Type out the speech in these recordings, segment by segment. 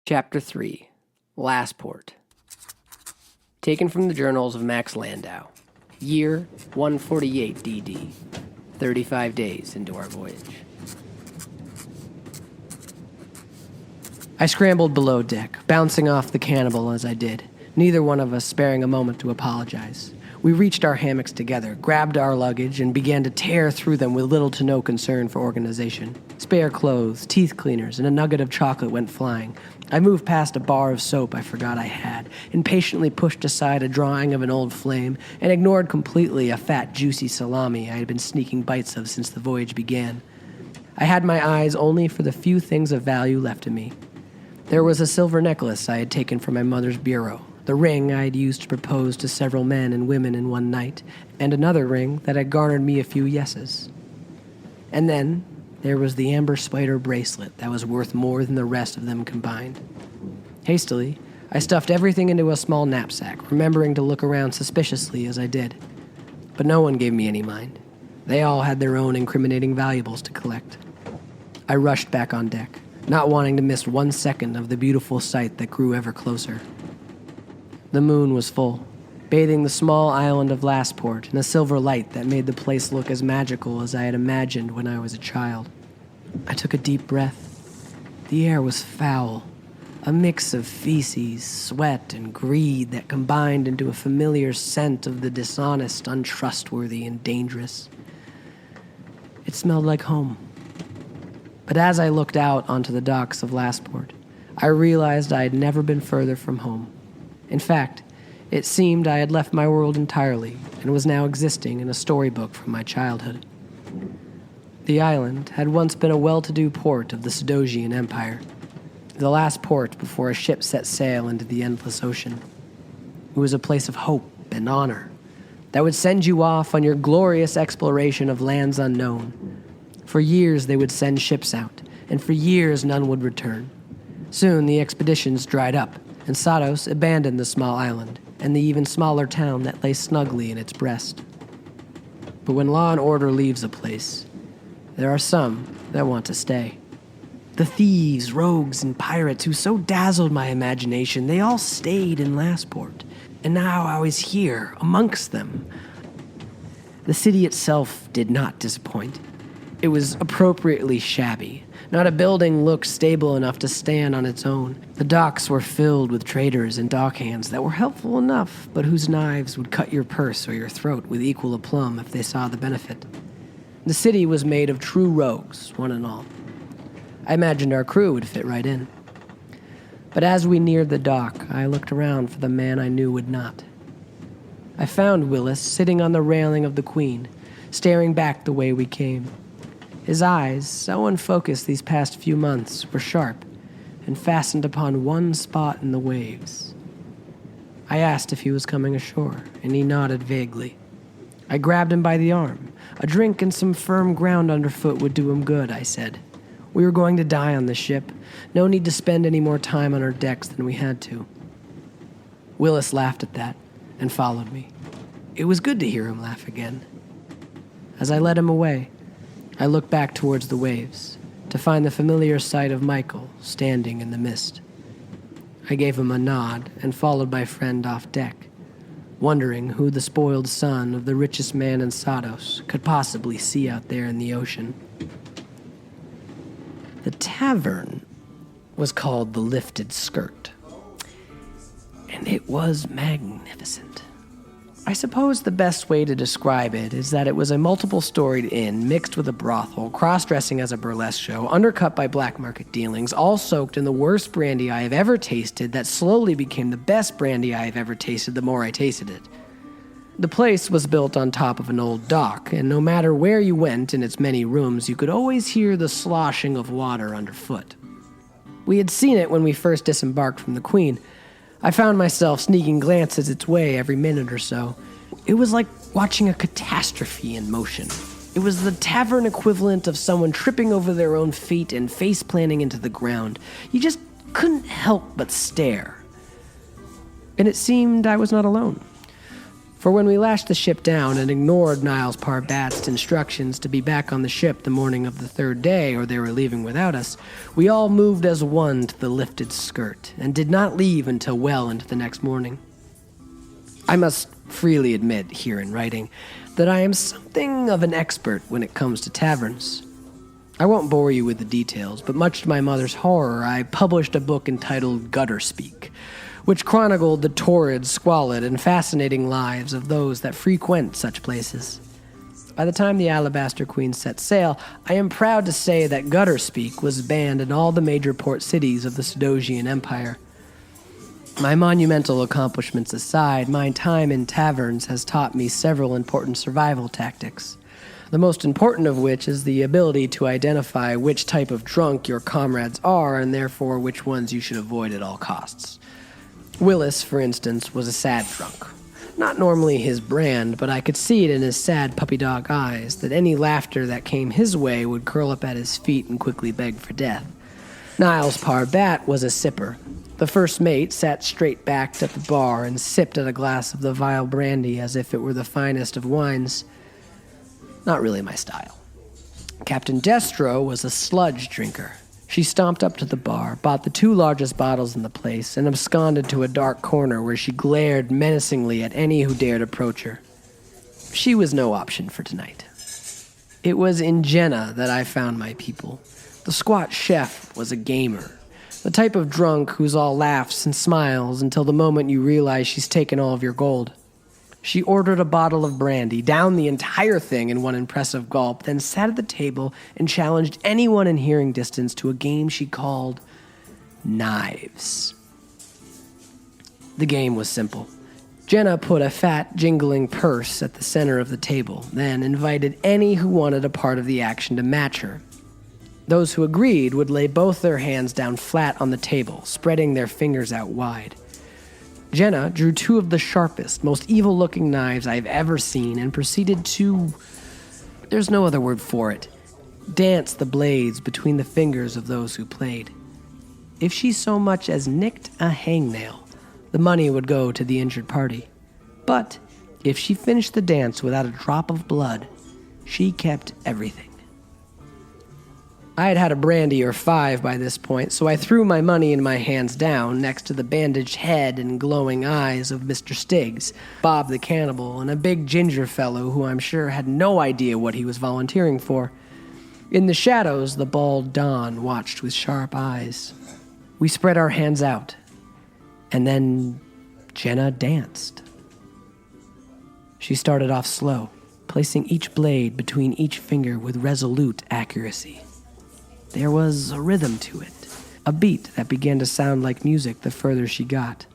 Chapter 3, Last Port. Taken from the journals of Max Landau. Year 148 DD. 35 days into our voyage. I scrambled below deck, bouncing off the cannibal as I did, neither one of us sparing a moment to apologize. We reached our hammocks together, grabbed our luggage, and began to tear through them with little to no concern for organization. Spare clothes, teeth cleaners, and a nugget of chocolate went flying. I moved past a bar of soap I forgot I had, impatiently pushed aside a drawing of an old flame, and ignored completely a fat, juicy salami I had been sneaking bites of since the voyage began. I had my eyes only for the few things of value left to me. There was a silver necklace I had taken from my mother's bureau, the ring I had used to propose to several men and women in one night, and another ring that had garnered me a few yeses. And then there was the amber spider bracelet that was worth more than the rest of them combined. Hastily, I stuffed everything into a small knapsack, remembering to look around suspiciously as I did. But no one gave me any mind. They all had their own incriminating valuables to collect. I rushed back on deck, not wanting to miss 1 second of the beautiful sight that grew ever closer. The moon was full, bathing the small island of Lastport in a silver light that made the place look as magical as I had imagined when I was a child. I took a deep breath. The air was foul, a mix of feces, sweat, and greed that combined into a familiar scent of the dishonest, untrustworthy, and dangerous. It smelled like home. But as I looked out onto the docks of Lastport, I realized I had never been further from home. In fact, it seemed I had left my world entirely and was now existing in a storybook from my childhood. The island had once been a well-to-do port of the Sidosian Empire, the last port before a ship set sail into the endless ocean. It was a place of hope and honor that would send you off on your glorious exploration of lands unknown. For years they would send ships out, and for years none would return. Soon the expeditions dried up, and Sados abandoned the small island and the even smaller town that lay snugly in its breast. But when law and order leaves a place, there are some that want to stay. The thieves, rogues, and pirates who so dazzled my imagination, they all stayed in Lastport, and now I was here amongst them. The city itself did not disappoint. It was appropriately shabby. Not a building looked stable enough to stand on its own. The docks were filled with traders and dockhands that were helpful enough, but whose knives would cut your purse or your throat with equal aplomb if they saw the benefit. The city was made of true rogues, one and all. I imagined our crew would fit right in. But as we neared the dock, I looked around for the man I knew would not. I found Willis sitting on the railing of the Queen, staring back the way we came. His eyes, so unfocused these past few months, were sharp and fastened upon one spot in the waves. I asked if he was coming ashore, and he nodded vaguely. I grabbed him by the arm. A drink and some firm ground underfoot would do him good, I said. We were going to die on the ship. No need to spend any more time on our decks than we had to. Willis laughed at that and followed me. It was good to hear him laugh again. As I led him away, I looked back towards the waves to find the familiar sight of Michael standing in the mist. I gave him a nod and followed my friend off deck, wondering who the spoiled son of the richest man in Sados could possibly see out there in the ocean. The tavern was called the Lifted Skirt, and it was magnificent. I suppose the best way to describe it is that it was a multiple-storied inn mixed with a brothel, cross-dressing as a burlesque show, undercut by black market dealings, all soaked in the worst brandy I have ever tasted that slowly became the best brandy I have ever tasted the more I tasted it. The place was built on top of an old dock, and no matter where you went in its many rooms, you could always hear the sloshing of water underfoot. We had seen it when we first disembarked from the Queen. I found myself sneaking glances its way every minute or so. It was like watching a catastrophe in motion. It was the tavern equivalent of someone tripping over their own feet and face-planting into the ground. You just couldn't help but stare. And it seemed I was not alone. For when we lashed the ship down and ignored Niles Parbat's instructions to be back on the ship the morning of the third day, or they were leaving without us, we all moved as one to the lifted skirt and did not leave until well into the next morning. I must freely admit here in writing that I am something of an expert when it comes to taverns. I won't bore you with the details, but much to my mother's horror, I published a book entitled Gutter Speak, which chronicled the torrid, squalid, and fascinating lives of those that frequent such places. By the time the Alabaster Queen set sail, I am proud to say that gutter speak was banned in all the major port cities of the Sudosian Empire. My monumental accomplishments aside, my time in taverns has taught me several important survival tactics, the most important of which is the ability to identify which type of drunk your comrades are and therefore which ones you should avoid at all costs. Willis, for instance, was a sad drunk. Not normally his brand, but I could see it in his sad puppy dog eyes that any laughter that came his way would curl up at his feet and quickly beg for death. Niles Parbat was a sipper. The first mate sat straight-backed at the bar and sipped at a glass of the vile brandy as if it were the finest of wines. Not really my style. Captain Destro was a sludge drinker. She stomped up to the bar, bought the 2 largest bottles in the place, and absconded to a dark corner where she glared menacingly at any who dared approach her. She was no option for tonight. It was in Jenna that I found my people. The squat chef was a gamer, the type of drunk who's all laughs and smiles until the moment you realize she's taken all of your gold. She ordered a bottle of brandy, downed the entire thing in one impressive gulp, then sat at the table and challenged anyone in hearing distance to a game she called Knives. The game was simple. Jenna put a fat, jingling purse at the center of the table, then invited any who wanted a part of the action to match her. Those who agreed would lay both their hands down flat on the table, spreading their fingers out wide. Jenna drew 2 of the sharpest, most evil-looking knives I've ever seen and proceeded to, there's no other word for it, dance the blades between the fingers of those who played. If she so much as nicked a hangnail, the money would go to the injured party. But if she finished the dance without a drop of blood, she kept everything. I had had a brandy or 5 by this point, so I threw my money in my hands down next to the bandaged head and glowing eyes of Mr. Stiggs, Bob the cannibal, and a big ginger fellow who I'm sure had no idea what he was volunteering for. In the shadows, the bald Don watched with sharp eyes. We spread our hands out, and then Jenna danced. She started off slow, placing each blade between each finger with resolute accuracy. There was a rhythm to it, a beat that began to sound like music the further she got.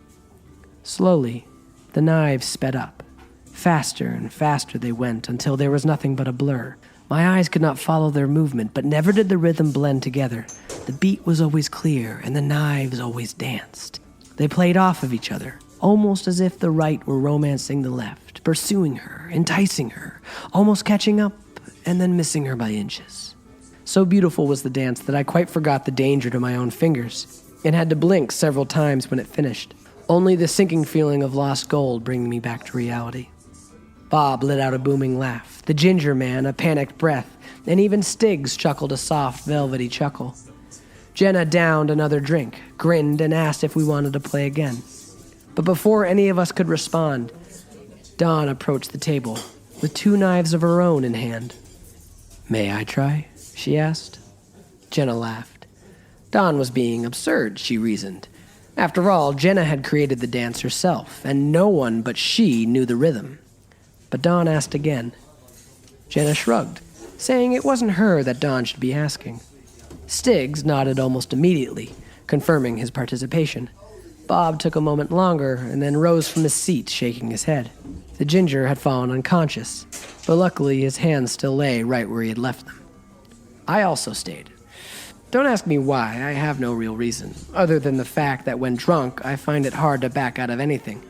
Slowly, the knives sped up. Faster and faster they went until there was nothing but a blur. My eyes could not follow their movement, but never did the rhythm blend together. The beat was always clear, and the knives always danced. They played off of each other, almost as if the right were romancing the left, pursuing her, enticing her, almost catching up, and then missing her by inches. So beautiful was the dance that I quite forgot the danger to my own fingers, and had to blink several times when it finished, only the sinking feeling of lost gold bringing me back to reality. Bob let out a booming laugh, the ginger man a panicked breath, and even Stiggs chuckled a soft, velvety chuckle. Jenna downed another drink, grinned, and asked if we wanted to play again. But before any of us could respond, Dawn approached the table, with 2 knives of her own in hand. "May I try?" she asked. Jenna laughed. Dawn was being absurd, she reasoned. After all, Jenna had created the dance herself, and no one but she knew the rhythm. But Dawn asked again. Jenna shrugged, saying it wasn't her that Dawn should be asking. Stiggs nodded almost immediately, confirming his participation. Bob took a moment longer and then rose from his seat, shaking his head. The ginger had fallen unconscious, but luckily his hands still lay right where he had left them. I also stayed. Don't ask me why, I have no real reason, other than the fact that when drunk, I find it hard to back out of anything.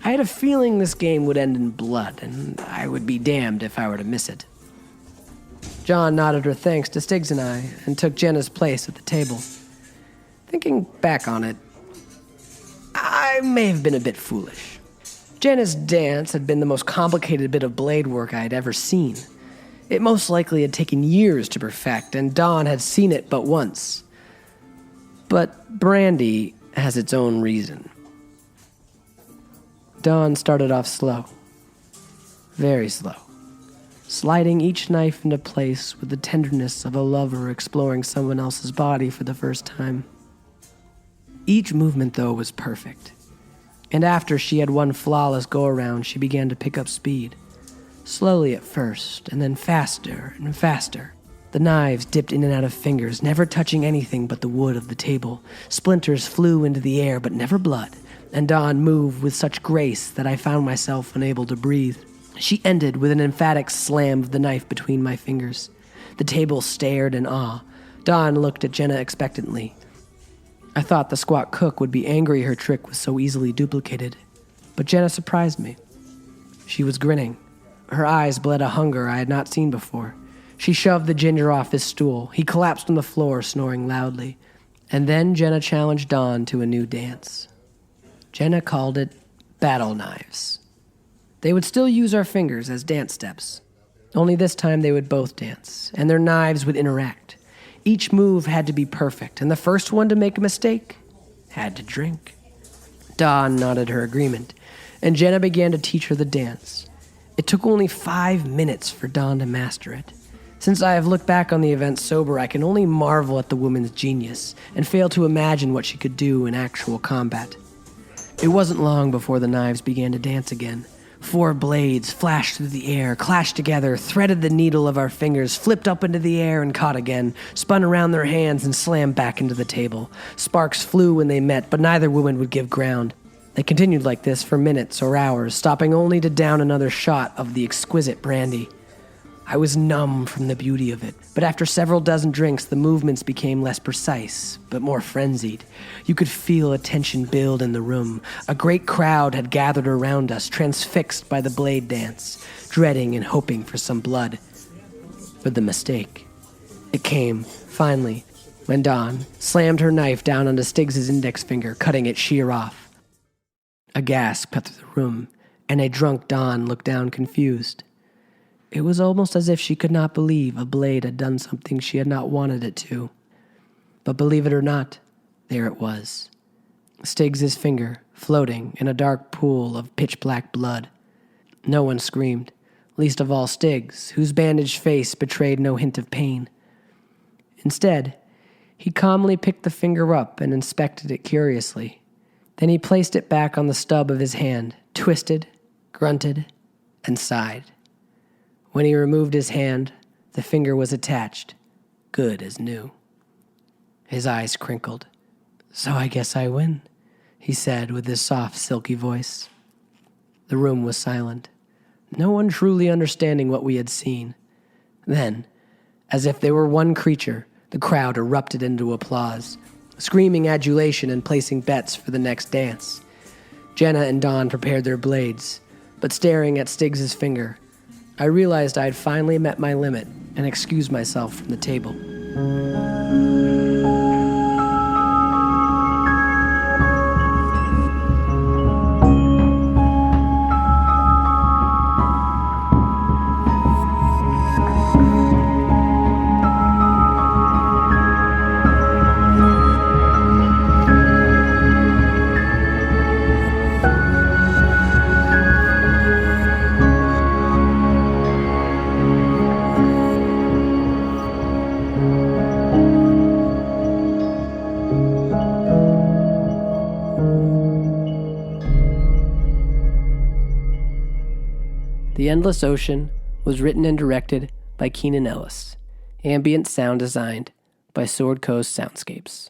I had a feeling this game would end in blood, and I would be damned if I were to miss it. John nodded her thanks to Stiggs and I, and took Jenna's place at the table. Thinking back on it, I may have been a bit foolish. Jenna's dance had been the most complicated bit of blade work I had ever seen. It most likely had taken years to perfect, and Dawn had seen it but once. But Brandy has its own reason. Dawn started off slow. Very slow. Sliding each knife into place with the tenderness of a lover exploring someone else's body for the first time. Each movement, though, was perfect. And after she had one flawless go-around, she began to pick up speed. Slowly at first, and then faster and faster. The knives dipped in and out of fingers, never touching anything but the wood of the table. Splinters flew into the air, but never blood. And Dawn moved with such grace that I found myself unable to breathe. She ended with an emphatic slam of the knife between my fingers. The table stared in awe. Dawn looked at Jenna expectantly. I thought the squat cook would be angry her trick was so easily duplicated. But Jenna surprised me. She was grinning. Her eyes bled a hunger I had not seen before. She shoved the ginger off his stool. He collapsed on the floor, snoring loudly. And then Jenna challenged Dawn to a new dance. Jenna called it battle knives. They would still use our fingers as dance steps. Only this time they would both dance, and their knives would interact. Each move had to be perfect, and the first one to make a mistake had to drink. Dawn nodded her agreement, and Jenna began to teach her the dance. It took only 5 minutes for Dawn to master it. Since I have looked back on the event sober, I can only marvel at the woman's genius and fail to imagine what she could do in actual combat. It wasn't long before the knives began to dance again. 4 blades flashed through the air, clashed together, threaded the needle of our fingers, flipped up into the air and caught again, spun around their hands and slammed back into the table. Sparks flew when they met, but neither woman would give ground. They continued like this for minutes or hours, stopping only to down another shot of the exquisite brandy. I was numb from the beauty of it, but after several dozen drinks, the movements became less precise, but more frenzied. You could feel a tension build in the room. A great crowd had gathered around us, transfixed by the blade dance, dreading and hoping for some blood. But the mistake. It came, finally, when Dawn slammed her knife down onto Stiggs' index finger, cutting it sheer off. A gasp cut through the room, and a drunk Dawn looked down confused. It was almost as if she could not believe a blade had done something she had not wanted it to. But believe it or not, there it was. Stiggs' finger, floating in a dark pool of pitch-black blood. No one screamed, least of all Stiggs, whose bandaged face betrayed no hint of pain. Instead, he calmly picked the finger up and inspected it curiously. Then he placed it back on the stub of his hand, twisted, grunted, and sighed. When he removed his hand, the finger was attached, good as new. His eyes crinkled. "So I guess I win," he said with his soft, silky voice. The room was silent, no one truly understanding what we had seen. Then, as if they were one creature, the crowd erupted into applause, screaming adulation and placing bets for the next dance. Jenna and Dawn prepared their blades, but staring at Stiggs' finger, I realized I had finally met my limit and excused myself from the table. The Endless Ocean was written and directed by Keenan Ellis. Ambient sound designed by Sword Coast Soundscapes.